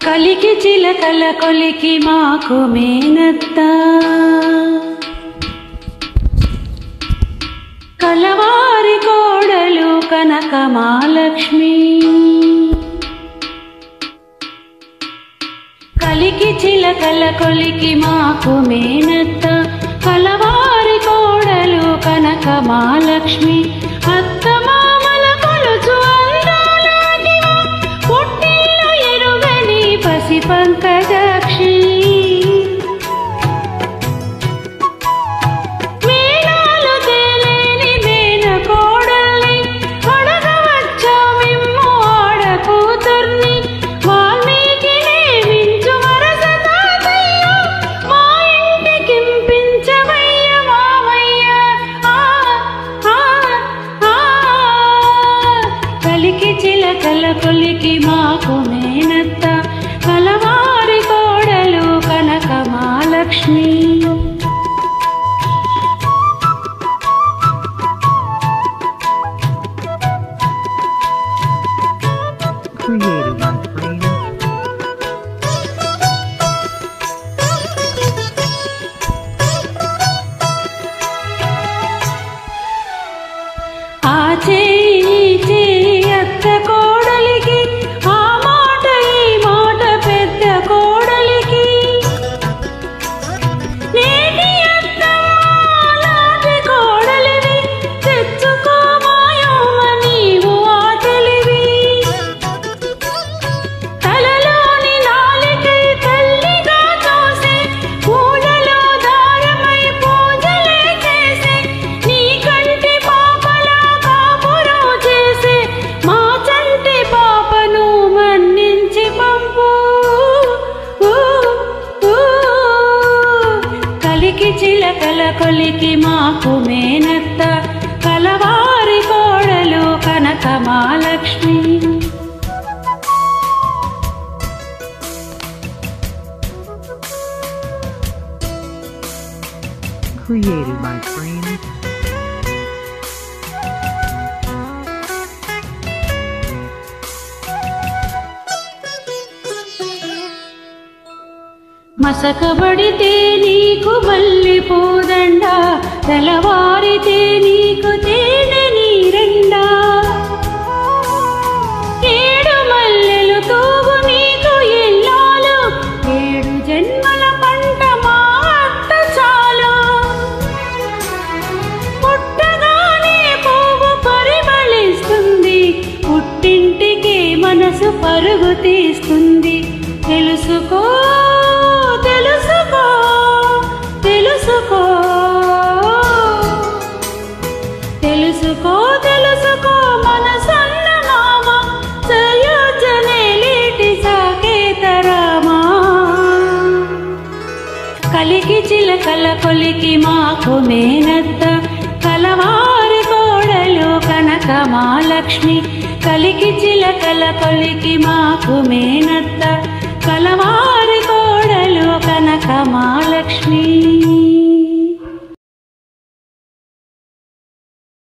కలికి చిలకల కొలికి మాకు మేనత్త కలవారి కోడలు కనక మహాలక్ష్మి కలికి చిలకల కొలికి మాకు మేనత్త కలవారి కోడలు కనక మహాలక్ష్మి అత్త మామల కొలుచు అందాలాటివా పుట్టిల్లు ఎరుగని పసి పంకజాక్షి మేనాలు తేలేని మేన కోడల్ని అడగవచ్చా మిమ్ము ఆడ కూతుర్ని వాల్మీకినే మించు వరస తాతయ్య మా ఇంటికింపించవయ్య మామయ్య కలికి చిలకల కొలికి మాకు మేనత్త కలవారి కోడలు కనక మహాలక్ష్మి Created by Frame. ఆ చేయి అత్త కోడలికి ఆ మాట ఈ మాట పెద్ద కోడలికి నేటి అత్తమ్మ నాటి కోడలివి తెచ్చుకో మాయమ్మ నీవు ఆ తెలివి తలలోని నాలికై తల్లిగా చూసే పూలలో దారమై పూజలే చేసే నీ కంటి పాపలా కాపురం చేసే మా చంటి పాపను మన్నించి పంపు కలికి చిలకల కొలికి మాకు మేనత్త కలవారి కోడలు కనక మహాలక్ష్మి Created by Frame. మసకబడితే నీకు మల్లి పూదండ తెల్లవారితే నీకు తేనె నీరెండా ఏడు మల్లెలు తూగు నీకు ఎల్లాలు ఏడు జన్మల పంట మా అత్త చాలు పుట్టగానే పువ్వు పరిమళిస్తుంది పుట్టింటికి మనసు పరుగు తీస్తుంది తెలుసుకో తెలుసుకో తెలుసుకో తెలుసుకో తెలుసుకో మనసన్న మామ సయోజనే లేటి సాకేతరామా కలికి చిలకల కొలికి మాకు మేనత్త కలవారి కోడలు కనక మహాలక్ష్మి కలికి చిలకల కొలికి మాకు మేనత్త కలవారి కోడలు కనక మహాలక్ష్మి